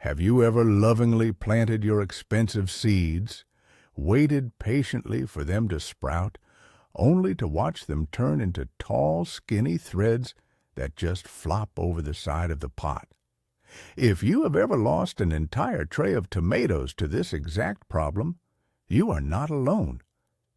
Have you ever lovingly planted your expensive seeds, waited patiently for them to sprout, only to watch them turn into tall, skinny threads that just flop over the side of the pot? If you have ever lost an entire tray of tomatoes to this exact problem, you are not alone.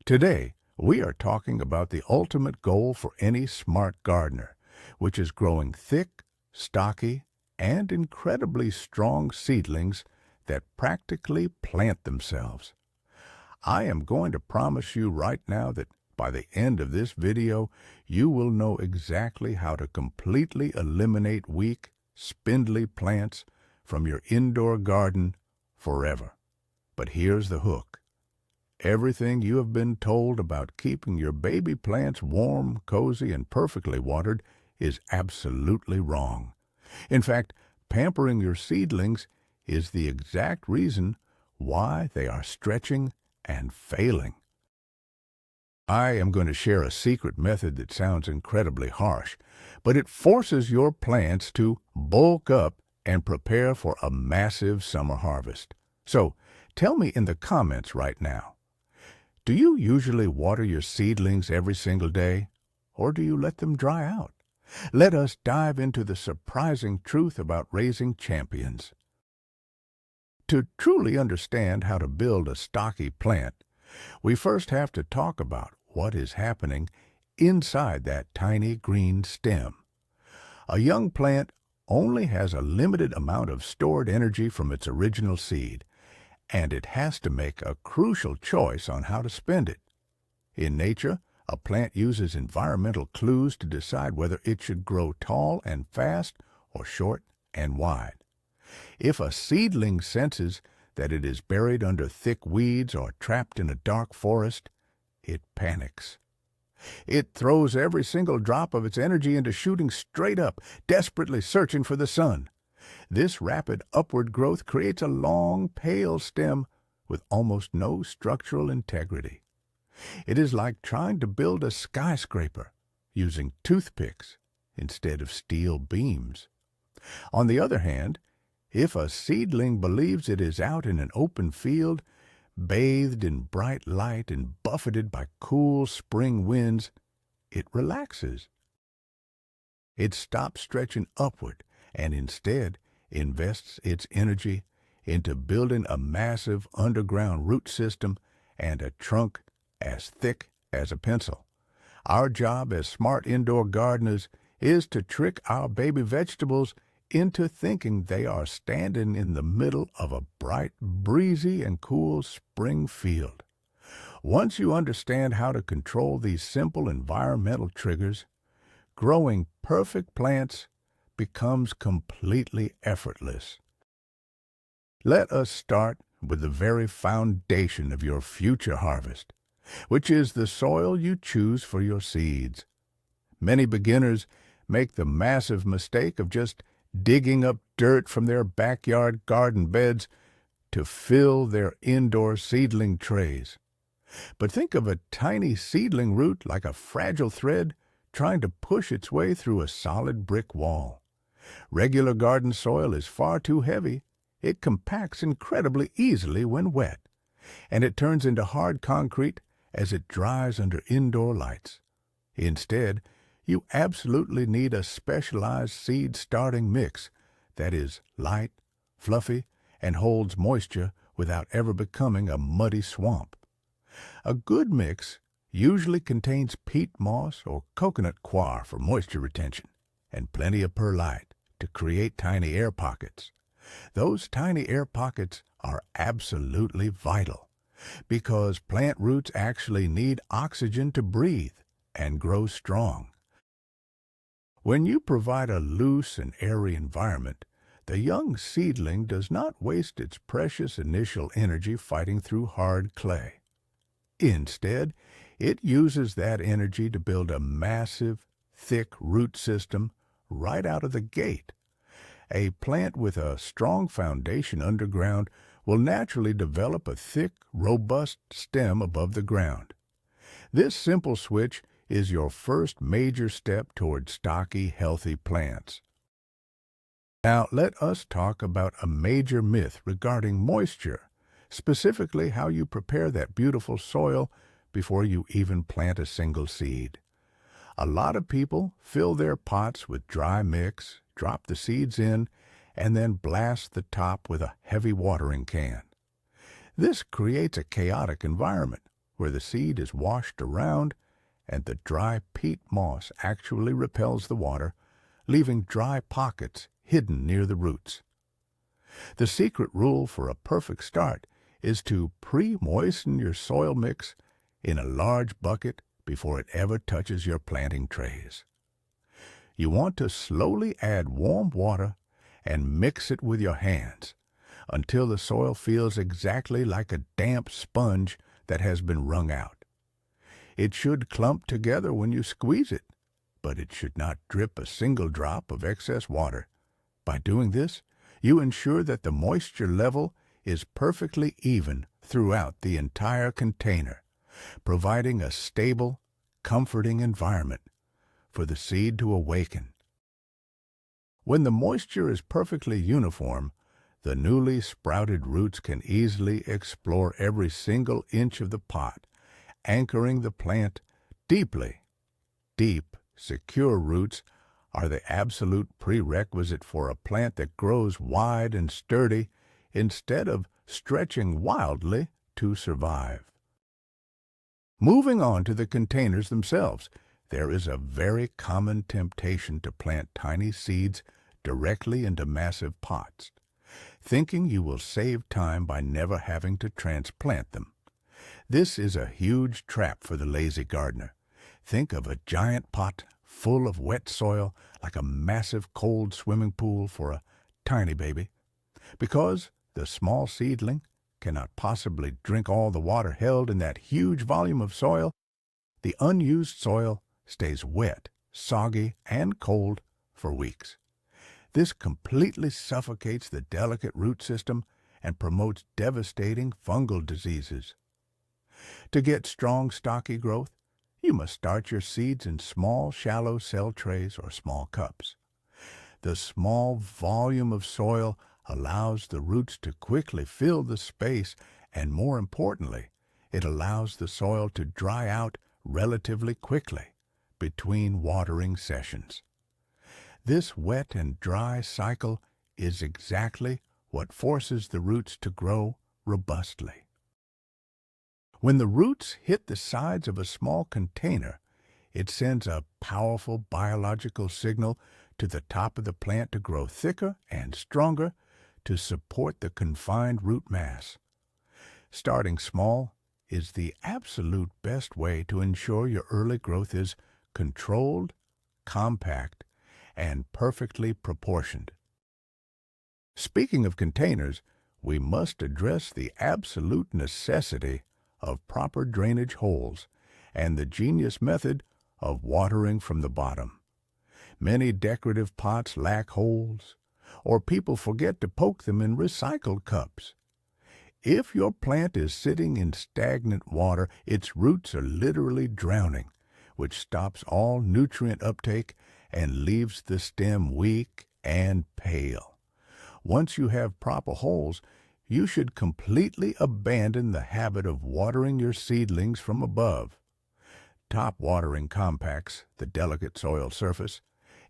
Today, we are talking about the ultimate goal for any smart gardener, which is growing thick, stocky, and incredibly strong seedlings that practically plant themselves. I am going to promise you right now that by the end of this video, you will know exactly how to completely eliminate weak, spindly plants from your indoor garden forever. But here's the hook. Everything you have been told about keeping your baby plants warm, cozy, and perfectly watered is absolutely wrong. In fact, pampering your seedlings is the exact reason why they are stretching and failing. I am going to share a secret method that sounds incredibly harsh, but it forces your plants to bulk up and prepare for a massive summer harvest. So, tell me in the comments right now, do you usually water your seedlings every single day, or do you let them dry out? Let us dive into the surprising truth about raising champions. To truly understand how to build a stocky plant, we first have to talk about what is happening inside that tiny green stem. A young plant only has a limited amount of stored energy from its original seed, and it has to make a crucial choice on how to spend it. In nature, a plant uses environmental clues to decide whether it should grow tall and fast or short and wide. If a seedling senses that it is buried under thick weeds or trapped in a dark forest, it panics. It throws every single drop of its energy into shooting straight up, desperately searching for the sun. This rapid upward growth creates a long, pale stem with almost no structural integrity. It is like trying to build a skyscraper using toothpicks instead of steel beams. On the other hand, if a seedling believes it is out in an open field, bathed in bright light and buffeted by cool spring winds, it relaxes. It stops stretching upward and instead invests its energy into building a massive underground root system and a trunk as thick as a pencil. Our job as smart indoor gardeners is to trick our baby vegetables into thinking they are standing in the middle of a bright, breezy, and cool spring field. Once you understand how to control these simple environmental triggers, growing perfect plants becomes completely effortless. Let us start with the very foundation of your future harvest, which is the soil you choose for your seeds. Many beginners make the massive mistake of just digging up dirt from their backyard garden beds to fill their indoor seedling trays. But think of a tiny seedling root like a fragile thread trying to push its way through a solid brick wall. Regular garden soil is far too heavy. It compacts incredibly easily when wet, and it turns into hard concrete as it dries under indoor lights. Instead, you absolutely need a specialized seed starting mix that is light, fluffy, and holds moisture without ever becoming a muddy swamp. A good mix usually contains peat moss or coconut coir for moisture retention, and plenty of perlite to create tiny air pockets. Those tiny air pockets are absolutely vital because plant roots actually need oxygen to breathe and grow strong. When you provide a loose and airy environment, the young seedling does not waste its precious initial energy fighting through hard clay. Instead, it uses that energy to build a massive, thick root system right out of the gate. A plant with a strong foundation underground will naturally develop a thick, robust stem above the ground. This simple switch is your first major step toward stocky, healthy plants. Now let us talk about a major myth regarding moisture, specifically how you prepare that beautiful soil before you even plant a single seed. A lot of people fill their pots with dry mix, drop the seeds in, and then blast the top with a heavy watering can. This creates a chaotic environment where the seed is washed around and the dry peat moss actually repels the water, leaving dry pockets hidden near the roots. The secret rule for a perfect start is to pre-moisten your soil mix in a large bucket before it ever touches your planting trays. You want to slowly add warm water and mix it with your hands until the soil feels exactly like a damp sponge that has been wrung out. It should clump together when you squeeze it, but it should not drip a single drop of excess water. By doing this, you ensure that the moisture level is perfectly even throughout the entire container, providing a stable, comforting environment for the seed to awaken. When the moisture is perfectly uniform, the newly sprouted roots can easily explore every single inch of the pot, anchoring the plant deeply. Deep, secure roots are the absolute prerequisite for a plant that grows wide and sturdy instead of stretching wildly to survive. Moving on to the containers themselves, there is a very common temptation to plant tiny seeds directly into massive pots, thinking you will save time by never having to transplant them. This is a huge trap for the lazy gardener. Think of a giant pot full of wet soil like a massive cold swimming pool for a tiny baby. Because the small seedling cannot possibly drink all the water held in that huge volume of soil, the unused soil stays wet, soggy, and cold for weeks. This completely suffocates the delicate root system and promotes devastating fungal diseases. To get strong, stocky growth, you must start your seeds in small, shallow cell trays or small cups. The small volume of soil allows the roots to quickly fill the space, and more importantly, it allows the soil to dry out relatively quickly between watering sessions. This wet and dry cycle is exactly what forces the roots to grow robustly. When the roots hit the sides of a small container, it sends a powerful biological signal to the top of the plant to grow thicker and stronger to support the confined root mass. Starting small is the absolute best way to ensure your early growth is controlled, compact, and perfectly proportioned. Speaking of containers, we must address the absolute necessity of proper drainage holes and the genius method of watering from the bottom. Many decorative pots lack holes, or people forget to poke them in recycled cups. If your plant is sitting in stagnant water, its roots are literally drowning, which stops all nutrient uptake and leaves the stem weak and pale. Once you have proper holes, you should completely abandon the habit of watering your seedlings from above. Top watering compacts the delicate soil surface,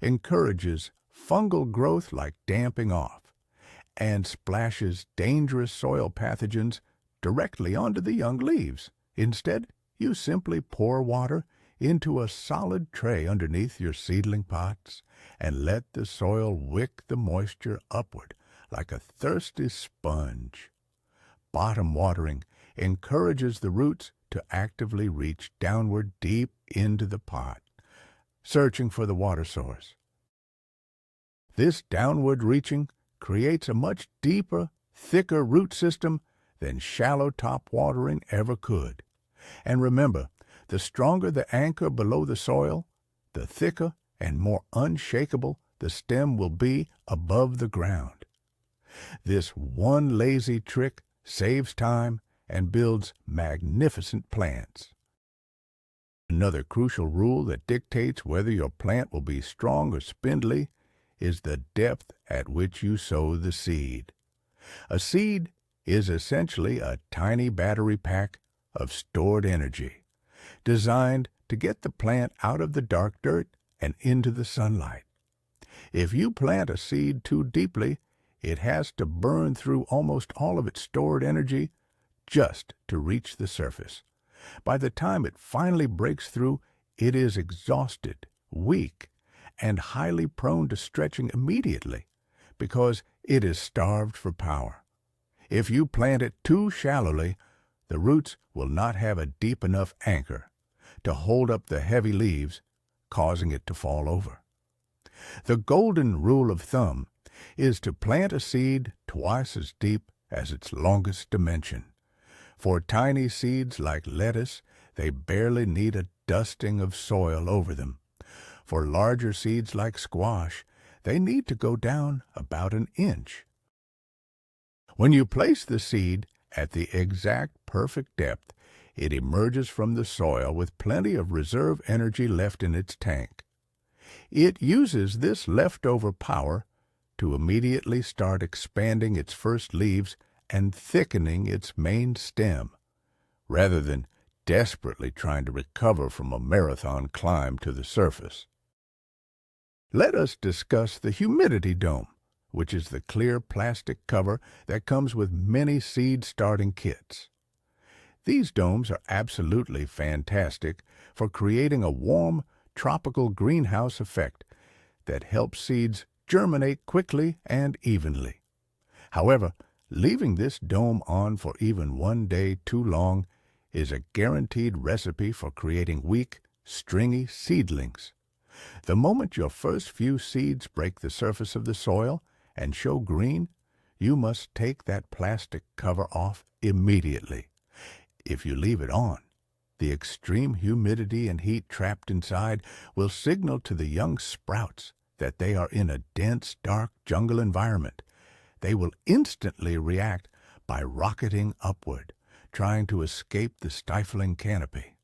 encourages fungal growth like damping off, and splashes dangerous soil pathogens directly onto the young leaves. Instead, you simply pour water into a solid tray underneath your seedling pots and let the soil wick the moisture upward like a thirsty sponge. Bottom watering encourages the roots to actively reach downward deep into the pot, searching for the water source. This downward reaching creates a much deeper, thicker root system than shallow top watering ever could. And remember, the stronger the anchor below the soil, the thicker and more unshakable the stem will be above the ground. This one lazy trick saves time and builds magnificent plants. Another crucial rule that dictates whether your plant will be strong or spindly is the depth at which you sow the seed. A seed is essentially a tiny battery pack of stored energy, designed to get the plant out of the dark dirt and into the sunlight. If you plant a seed too deeply, it has to burn through almost all of its stored energy just to reach the surface. By the time it finally breaks through, it is exhausted, weak, and highly prone to stretching immediately because it is starved for power. If you plant it too shallowly, the roots will not have a deep enough anchor to hold up the heavy leaves, causing it to fall over. The golden rule of thumb is to plant a seed twice as deep as its longest dimension. For tiny seeds like lettuce, they barely need a dusting of soil over them. For larger seeds like squash, they need to go down about an inch. When you place the seed at the exact perfect depth, it emerges from the soil with plenty of reserve energy left in its tank. It uses this leftover power to immediately start expanding its first leaves and thickening its main stem, rather than desperately trying to recover from a marathon climb to the surface. Let us discuss the humidity dome, which is the clear plastic cover that comes with many seed starting kits. These domes are absolutely fantastic for creating a warm, tropical greenhouse effect that helps seeds germinate quickly and evenly. However, leaving this dome on for even one day too long is a guaranteed recipe for creating weak, stringy seedlings. The moment your first few seeds break the surface of the soil and show green, you must take that plastic cover off immediately. If you leave it on, the extreme humidity and heat trapped inside will signal to the young sprouts that they are in a dense, dark jungle environment. They will instantly react by rocketing upward, trying to escape the stifling canopy.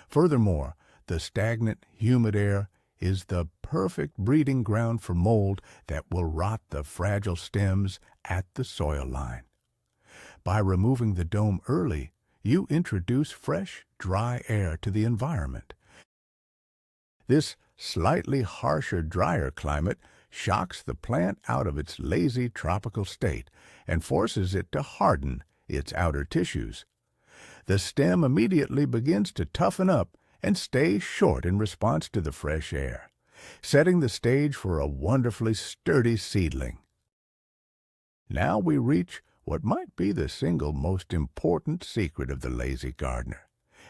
Furthermore, the stagnant, humid air is the perfect breeding ground for mold that will rot the fragile stems at the soil line. By removing the dome early, you introduce fresh, dry air to the environment. This slightly harsher, drier climate shocks the plant out of its lazy tropical state and forces it to harden its outer tissues. The stem immediately begins to toughen up and stay short in response to the fresh air, setting the stage for a wonderfully sturdy seedling. Now we reach what might be the single most important secret of the lazy gardener,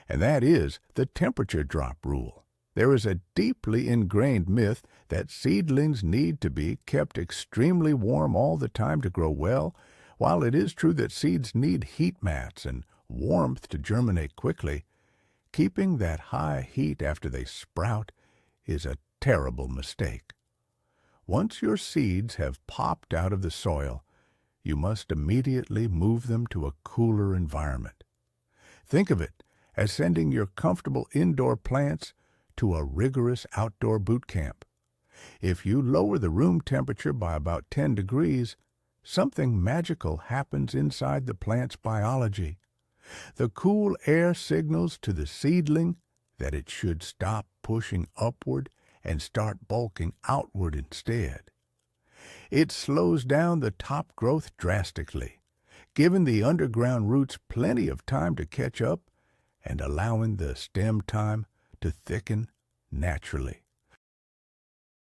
and that is the temperature drop rule. There is a deeply ingrained myth that seedlings need to be kept extremely warm all the time to grow well. While it is true that seeds need heat mats and warmth to germinate quickly, keeping that high heat after they sprout is a terrible mistake. Once your seeds have popped out of the soil, you must immediately move them to a cooler environment. Think of it as sending your comfortable indoor plants to a rigorous outdoor boot camp. If you lower the room temperature by about 10 degrees, something magical happens inside the plant's biology. The cool air signals to the seedling that it should stop pushing upward and start bulking outward instead. It slows down the top growth drastically, giving the underground roots plenty of time to catch up and allowing the stem time to thicken naturally.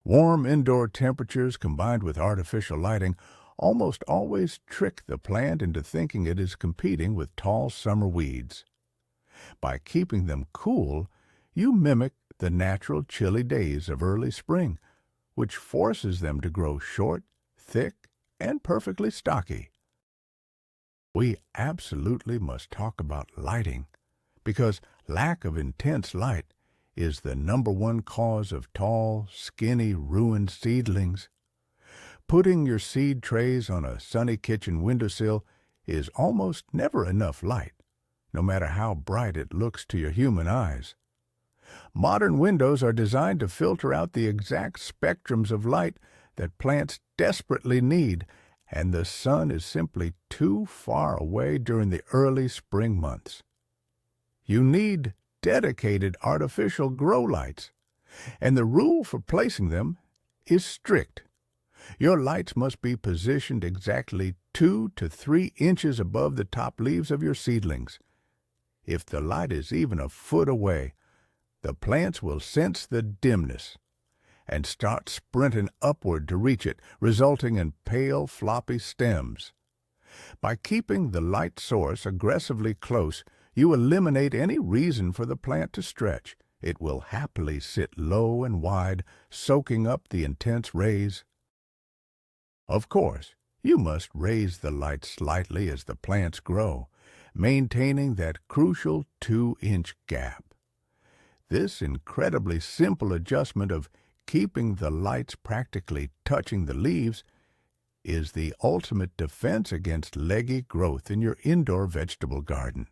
Warm indoor temperatures combined with artificial lighting almost always trick the plant into thinking it is competing with tall summer weeds. By keeping them cool, you mimic the natural chilly days of early spring, which forces them to grow short, thick, and perfectly stocky. We absolutely must talk about lighting, because lack of intense light is the #1 cause of tall, skinny, ruined seedlings. Putting your seed trays on a sunny kitchen windowsill is almost never enough light, no matter how bright it looks to your human eyes. Modern windows are designed to filter out the exact spectrums of light that plants desperately need, and the sun is simply too far away during the early spring months. You need dedicated artificial grow lights, and the rule for placing them is strict. Your lights must be positioned exactly 2 to 3 inches above the top leaves of your seedlings. If the light is even a foot away, the plants will sense the dimness and start sprinting upward to reach it, resulting in pale, floppy stems. By keeping the light source aggressively close, you eliminate any reason for the plant to stretch. It will happily sit low and wide, soaking up the intense rays. Of course, you must raise the light slightly as the plants grow, maintaining that crucial 2-inch gap. This incredibly simple adjustment of keeping the lights practically touching the leaves is the ultimate defense against leggy growth in your indoor vegetable garden.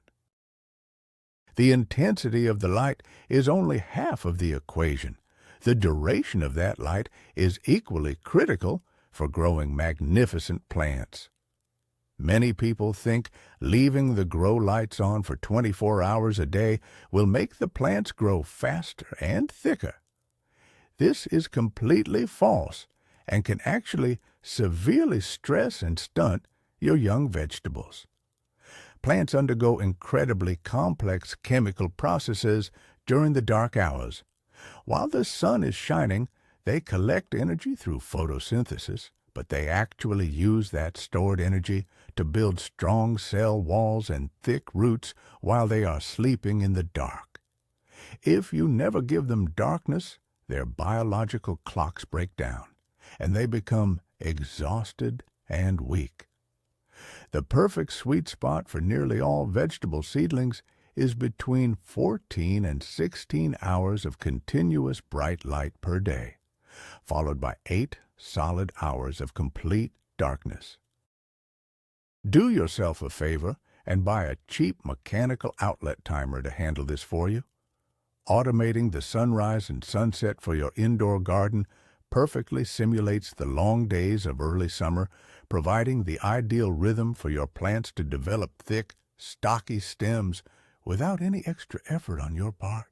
The intensity of the light is only half of the equation. The duration of that light is equally critical for growing magnificent plants. Many people think leaving the grow lights on for 24 hours a day will make the plants grow faster and thicker. This is completely false and can actually severely stress and stunt your young vegetables. Plants undergo incredibly complex chemical processes during the dark hours. While the sun is shining, they collect energy through photosynthesis, but they actually use that stored energy to build strong cell walls and thick roots while they are sleeping in the dark. If you never give them darkness, their biological clocks break down, and they become exhausted and weak. The perfect sweet spot for nearly all vegetable seedlings is between 14 and 16 hours of continuous bright light per day, followed by 8 solid hours of complete darkness. Do yourself a favor and buy a cheap mechanical outlet timer to handle this for you. Automating the sunrise and sunset for your indoor garden perfectly simulates the long days of early summer, providing the ideal rhythm for your plants to develop thick, stocky stems without any extra effort on your part.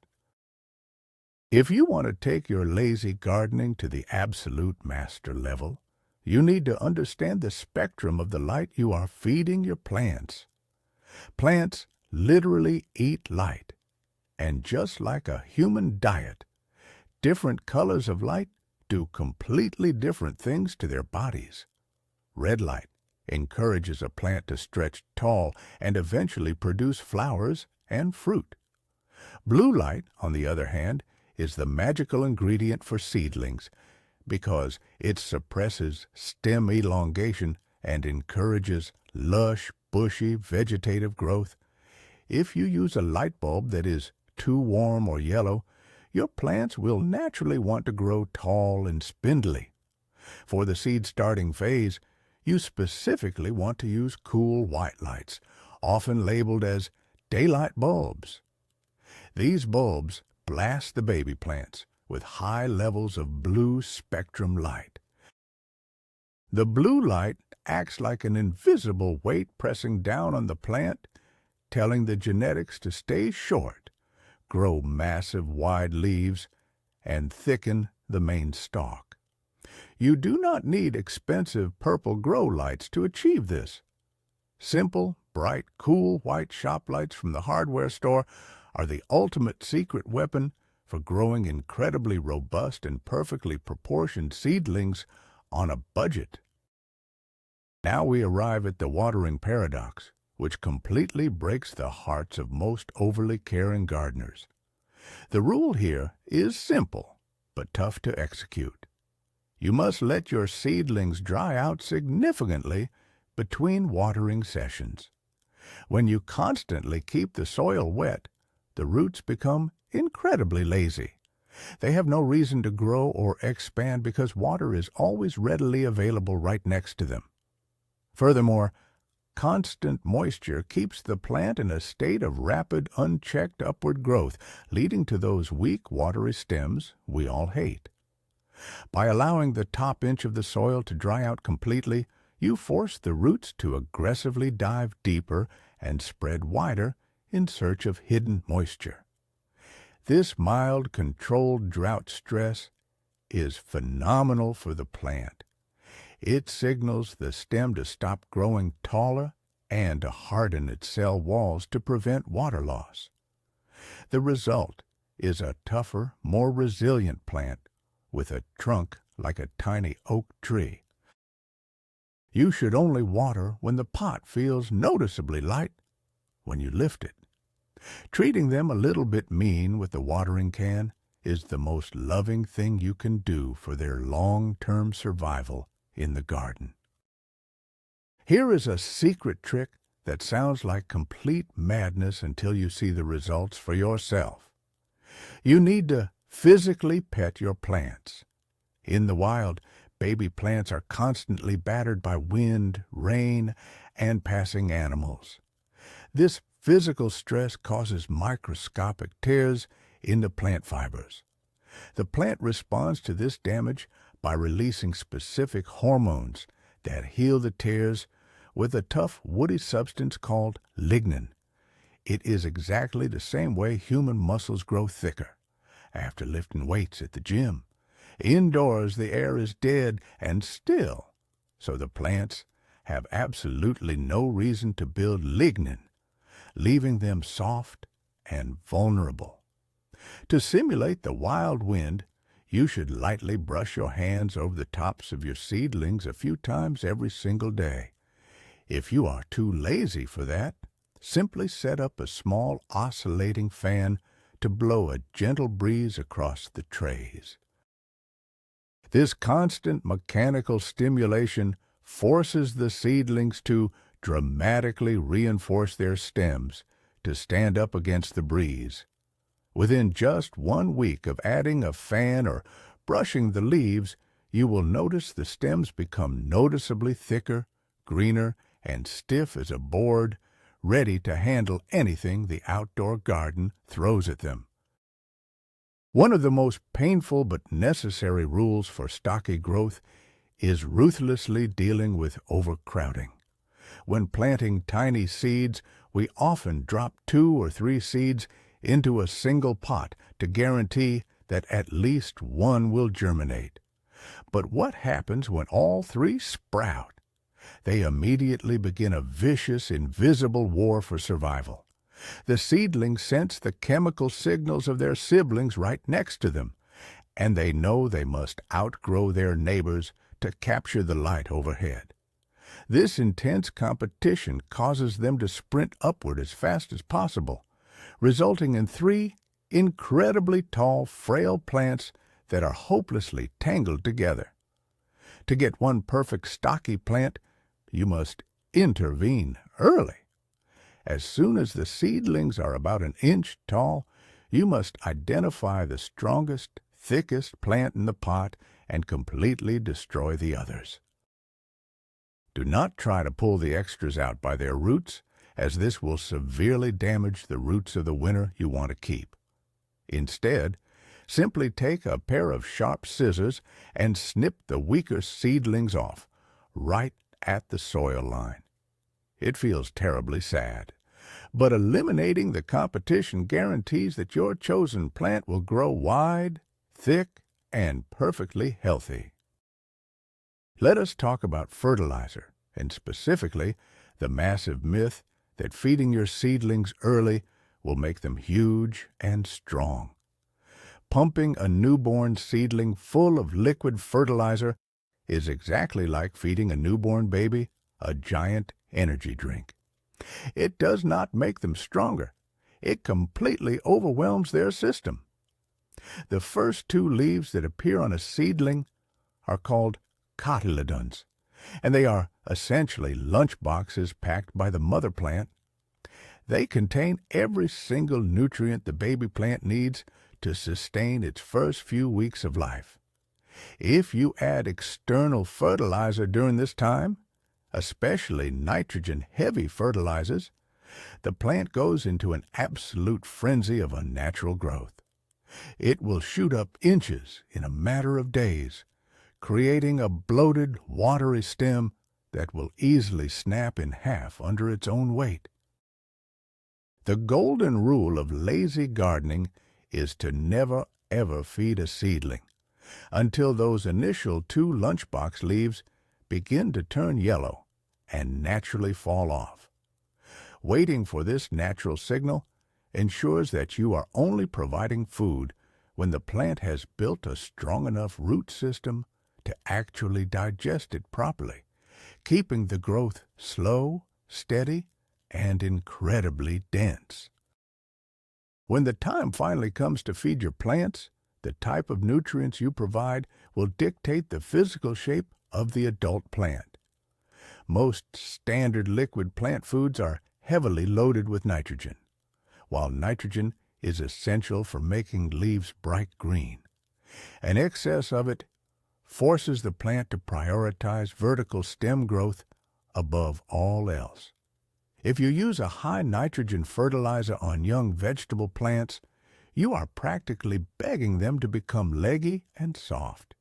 If you want to take your lazy gardening to the absolute master level, you need to understand the spectrum of the light you are feeding your plants. Plants literally eat light, and just like a human diet, different colors of light do completely different things to their bodies. Red light encourages a plant to stretch tall and eventually produce flowers and fruit. Blue light, on the other hand, is the magical ingredient for seedlings because it suppresses stem elongation and encourages lush, bushy, vegetative growth. If you use a light bulb that is too warm or yellow, your plants will naturally want to grow tall and spindly. For the seed starting phase, you specifically want to use cool white lights, often labeled as daylight bulbs. These bulbs blast the baby plants with high levels of blue spectrum light. The blue light acts like an invisible weight pressing down on the plant, telling the genetics to stay short, grow massive wide leaves, and thicken the main stalk. You do not need expensive purple grow lights to achieve this. Simple, bright, cool white shop lights from the hardware store are the ultimate secret weapon for growing incredibly robust and perfectly proportioned seedlings on a budget. Now we arrive at the watering paradox, which completely breaks the hearts of most overly caring gardeners. The rule here is simple, but tough to execute. You must let your seedlings dry out significantly between watering sessions. When you constantly keep the soil wet, the roots become incredibly lazy. They have no reason to grow or expand because water is always readily available right next to them. Furthermore, constant moisture keeps the plant in a state of rapid, unchecked upward growth, leading to those weak, watery stems we all hate. By allowing the top inch of the soil to dry out completely, you force the roots to aggressively dive deeper and spread wider in search of hidden moisture. This mild, controlled drought stress is phenomenal for the plant. It signals the stem to stop growing taller and to harden its cell walls to prevent water loss. The result is a tougher, more resilient plant with a trunk like a tiny oak tree. You should only water when the pot feels noticeably light when you lift it. Treating them a little bit mean with the watering can is the most loving thing you can do for their long-term survival in the garden. Here is a secret trick that sounds like complete madness until you see the results for yourself. You need to physically pet your plants. In the wild, baby plants are constantly battered by wind, rain, and passing animals. This physical stress causes microscopic tears in the plant fibers. The plant responds to this damage by releasing specific hormones that heal the tears with a tough, woody substance called lignin. It is exactly the same way human muscles grow thicker after lifting weights at the gym. Indoors, the air is dead and still, so the plants have absolutely no reason to build lignin, leaving them soft and vulnerable. To simulate the wild wind, you should lightly brush your hands over the tops of your seedlings a few times every single day. If you are too lazy for that, simply set up a small oscillating fan to blow a gentle breeze across the trays. This constant mechanical stimulation forces the seedlings to dramatically reinforce their stems to stand up against the breeze. Within just 1 week of adding a fan or brushing the leaves, you will notice the stems become noticeably thicker, greener, and stiff as a board, ready to handle anything the outdoor garden throws at them. One of the most painful but necessary rules for stocky growth is ruthlessly dealing with overcrowding. When planting tiny seeds, we often drop 2 or 3 seeds into a single pot to guarantee that at least one will germinate. But what happens when all 3 sprout? They immediately begin a vicious, invisible war for survival. The seedlings sense the chemical signals of their siblings right next to them, and they know they must outgrow their neighbors to capture the light overhead. This intense competition causes them to sprint upward as fast as possible, resulting in 3 incredibly tall, frail plants that are hopelessly tangled together. To get one perfect stocky plant, you must intervene early. As soon as the seedlings are about 1 inch tall, you must identify the strongest, thickest plant in the pot and completely destroy the others. Do not try to pull the extras out by their roots, as this will severely damage the roots of the winter you want to keep. Instead, simply take a pair of sharp scissors and snip the weaker seedlings off, right at the soil line. It feels terribly sad, but eliminating the competition guarantees that your chosen plant will grow wide, thick, and perfectly healthy. Let us talk about fertilizer, and specifically the massive myth that feeding your seedlings early will make them huge and strong. Pumping a newborn seedling full of liquid fertilizer is exactly like feeding a newborn baby a giant energy drink. It does not make them stronger. It completely overwhelms their system. The first 2 leaves that appear on a seedling are called cotyledons, and they are essentially lunch boxes packed by the mother plant. They contain every single nutrient the baby plant needs to sustain its first few weeks of life. If you add external fertilizer during this time, especially nitrogen-heavy fertilizers, the plant goes into an absolute frenzy of unnatural growth. It will shoot up inches in a matter of days, creating a bloated, watery stem that will easily snap in half under its own weight. The golden rule of lazy gardening is to never ever feed a seedling until those initial 2 lunchbox leaves begin to turn yellow and naturally fall off. Waiting for this natural signal ensures that you are only providing food when the plant has built a strong enough root system to actually digest it properly, keeping the growth slow, steady, and incredibly dense. When the time finally comes to feed your plants, the type of nutrients you provide will dictate the physical shape of the adult plant. Most standard liquid plant foods are heavily loaded with nitrogen, while nitrogen is essential for making leaves bright green. An excess of it forces the plant to prioritize vertical stem growth above all else. If you use a high nitrogen fertilizer on young vegetable plants, you are practically begging them to become leggy and soft.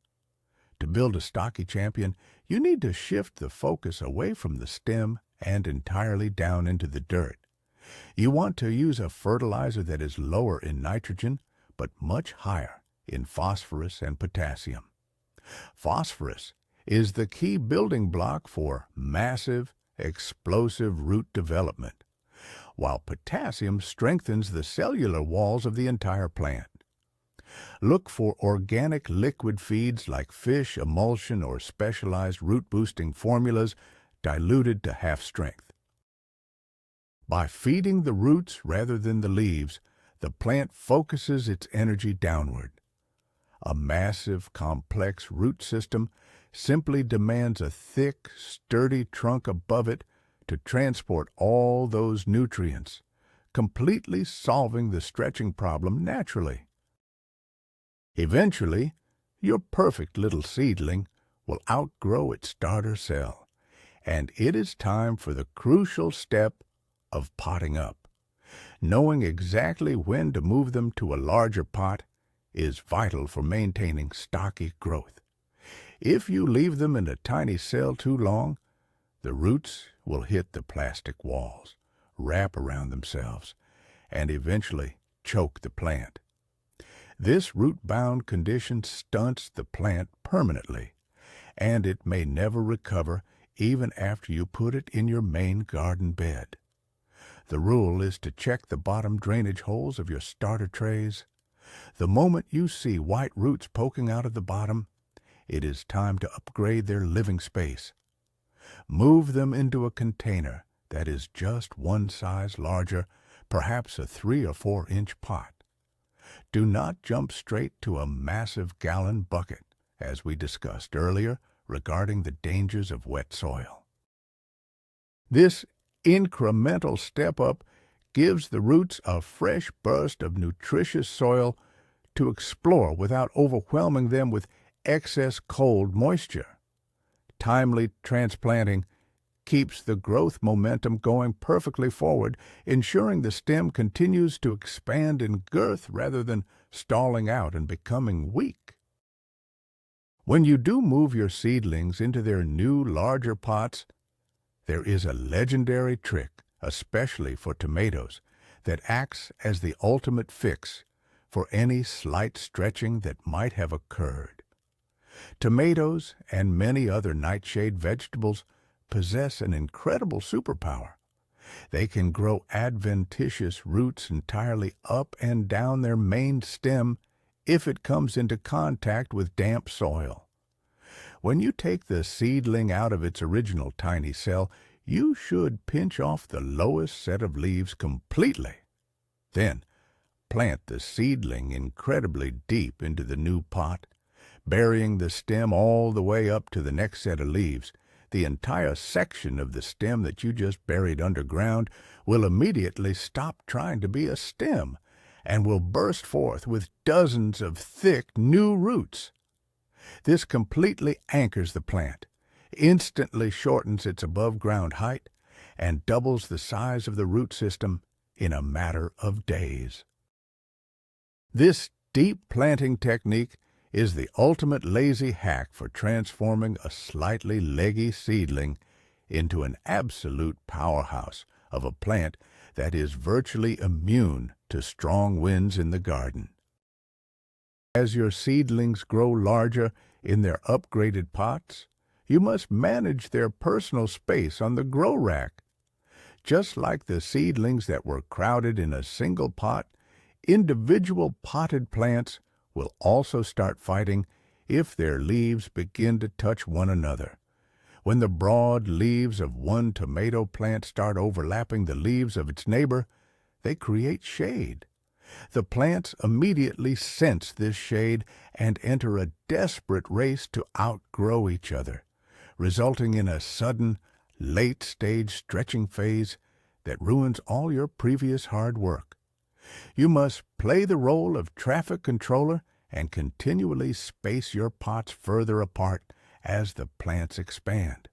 To build a stocky champion, you need to shift the focus away from the stem and entirely down into the dirt. You want to use a fertilizer that is lower in nitrogen, but much higher in phosphorus and potassium. Phosphorus is the key building block for massive, explosive root development, while potassium strengthens the cellular walls of the entire plant. Look for organic liquid feeds like fish emulsion or specialized root-boosting formulas diluted to half strength. By feeding the roots rather than the leaves, the plant focuses its energy downward. A massive, complex root system simply demands a thick, sturdy trunk above it to transport all those nutrients, completely solving the stretching problem naturally. Eventually, your perfect little seedling will outgrow its starter cell, and it is time for the crucial step of potting up. Knowing exactly when to move them to a larger pot is vital for maintaining stocky growth. If you leave them in a tiny cell too long, the roots will hit the plastic walls, wrap around themselves, and eventually choke the plant. This root-bound condition stunts the plant permanently, and it may never recover even after you put it in your main garden bed. The rule is to check the bottom drainage holes of your starter trays. The moment you see white roots poking out of the bottom, it is time to upgrade their living space. Move them into a container that is just one size larger, perhaps a 3 or 4 inch pot. Do not jump straight to a massive gallon bucket, as we discussed earlier regarding the dangers of wet soil. This incremental step up gives the roots a fresh burst of nutritious soil to explore without overwhelming them with excess cold moisture. Timely transplanting keeps the growth momentum going perfectly forward, ensuring the stem continues to expand in girth rather than stalling out and becoming weak. When you do move your seedlings into their new, larger pots, there is a legendary trick, especially for tomatoes, that acts as the ultimate fix for any slight stretching that might have occurred. Tomatoes and many other nightshade vegetables possess an incredible superpower. They can grow adventitious roots entirely up and down their main stem if it comes into contact with damp soil. When you take the seedling out of its original tiny cell, you should pinch off the lowest set of leaves completely. Then, plant the seedling incredibly deep into the new pot, burying the stem all the way up to the next set of leaves. The entire section of the stem that you just buried underground will immediately stop trying to be a stem and will burst forth with dozens of thick new roots. This completely anchors the plant, instantly shortens its above-ground height, and doubles the size of the root system in a matter of days. This Deep planting technique is the ultimate lazy hack for transforming a slightly leggy seedling into an absolute powerhouse of a plant that is virtually immune to strong winds in the garden. As your seedlings grow larger in their upgraded pots, you must manage their personal space on the grow rack. Just like the seedlings that were crowded in a single pot, individual potted plants will also start fighting if their leaves begin to touch one another. When the broad leaves of one tomato plant start overlapping the leaves of its neighbor, they create shade. The plants immediately sense this shade and enter a desperate race to outgrow each other, resulting in a sudden, late-stage stretching phase that ruins all your previous hard work. You must play the role of traffic controller and continually space your pots further apart as the plants expand.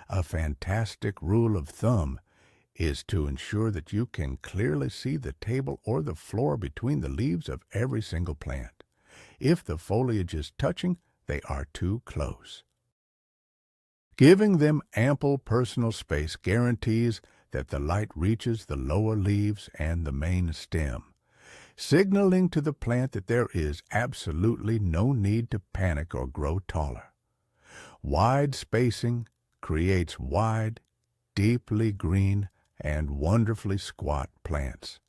A fantastic rule of thumb is to ensure that you can clearly see the table or the floor between the leaves of every single plant. If the foliage is touching, they are too close. Giving them ample personal space guarantees that the light reaches the lower leaves and the main stem, signaling to the plant that there is absolutely no need to panic or grow taller. Wide spacing creates wide, deeply green, and wonderfully squat plants.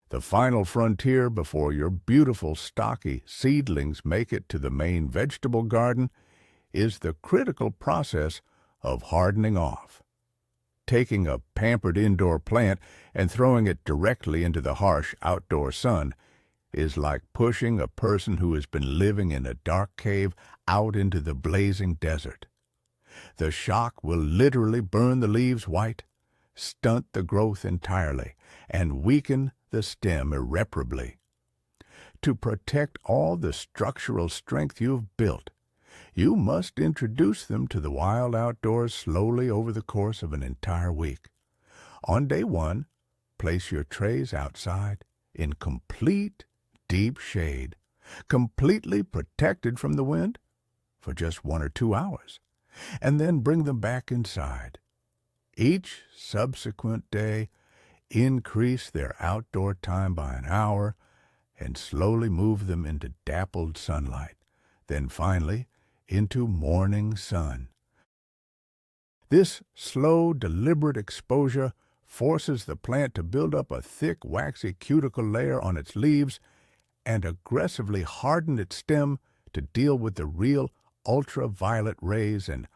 The final frontier before your beautiful stocky seedlings make it to the main vegetable garden is the critical process of hardening off. Taking a pampered indoor plant and throwing it directly into the harsh outdoor sun is like pushing a person who has been living in a dark cave out into the blazing desert. The shock will literally burn the leaves white, stunt the growth entirely, and weaken the stem irreparably. To protect all the structural strength you've built, you must introduce them to the wild outdoors slowly over the course of an entire week. On day 1, place your trays outside in complete deep shade, completely protected from the wind for just 1 or 2 hours, and then bring them back inside. Each subsequent day, increase their outdoor time by an hour and slowly move them into dappled sunlight, then finally into morning sun. This slow, deliberate exposure forces the plant to build up a thick, waxy cuticle layer on its leaves and aggressively harden its stem to deal with the real ultraviolet rays and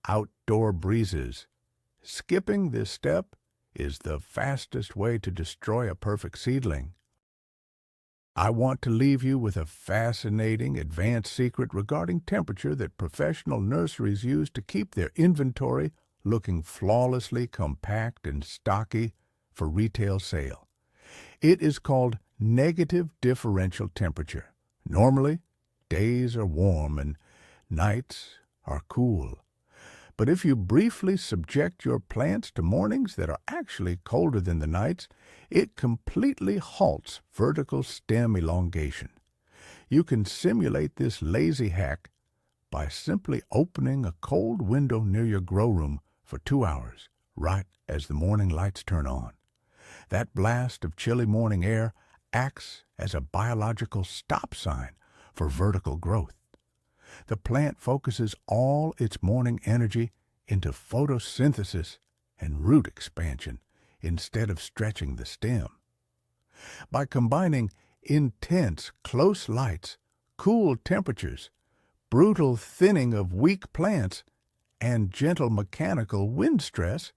outdoor breezes. Skipping this step is the fastest way to destroy a perfect seedling. I want to leave you with a fascinating advanced secret regarding temperature that professional nurseries use to keep their inventory looking flawlessly compact and stocky for retail sale. It is called negative differential temperature. Normally, days are warm and nights are cool. But if you briefly subject your plants to mornings that are actually colder than the nights, it completely halts vertical stem elongation. You can simulate this lazy hack by simply opening a cold window near your grow room for 2 hours, right as the morning lights turn on. That blast of chilly morning air acts as a biological stop sign for vertical growth. The plant focuses all its morning energy into photosynthesis and root expansion instead of stretching the stem. By combining intense, close lights, cool temperatures, brutal thinning of weak plants, and gentle mechanical wind stress,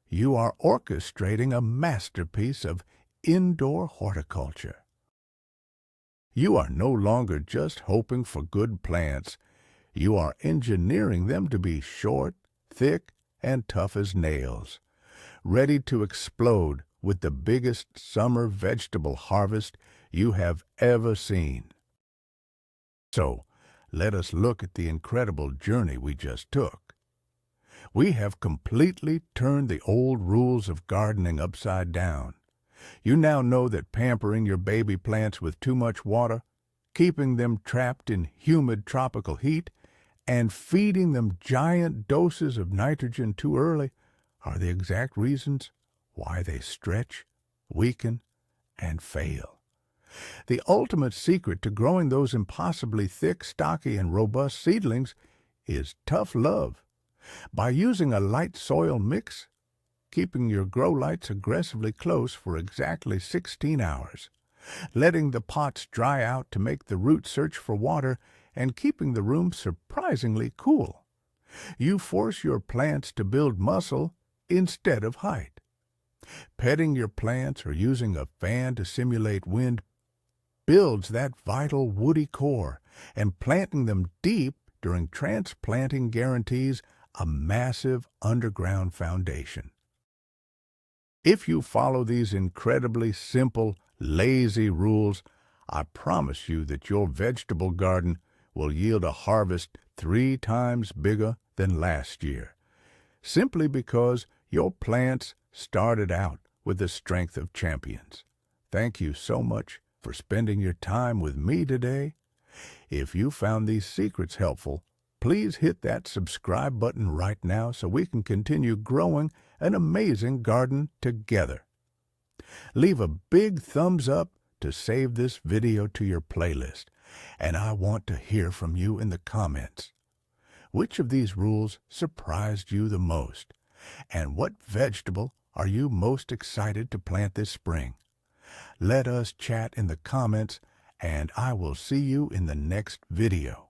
you are orchestrating a masterpiece of indoor horticulture. You are no longer just hoping for good plants. You are engineering them to be short, thick, and tough as nails, ready to explode with the biggest summer vegetable harvest you have ever seen. So, let us look at the incredible journey we just took. We have completely turned the old rules of gardening upside down. You now know that pampering your baby plants with too much water, keeping them trapped in humid tropical heat, and feeding them giant doses of nitrogen too early are the exact reasons why they stretch, weaken, and fail. The ultimate secret to growing those impossibly thick, stocky, and robust seedlings is tough love. By using a light soil mix, keeping your grow lights aggressively close for exactly 16 hours, letting the pots dry out to make the roots search for water, and keeping the room surprisingly cool. You force your plants to build muscle instead of height. Petting your plants or using a fan to simulate wind builds that vital woody core, and planting them deep during transplanting guarantees a massive underground foundation. If you follow these incredibly simple, lazy rules, I promise you that your vegetable garden will yield a harvest 3 times bigger than last year, simply because your plants started out with the strength of champions. Thank you so much for spending your time with me today. If you found these secrets helpful, please hit that subscribe button right now so we can continue growing an amazing garden together. Leave a big thumbs up to save this video to your playlist, and I want to hear from you in the comments. Which of these rules surprised you the most? And what vegetable are you most excited to plant this spring? Let us chat in the comments, and I will see you in the next video.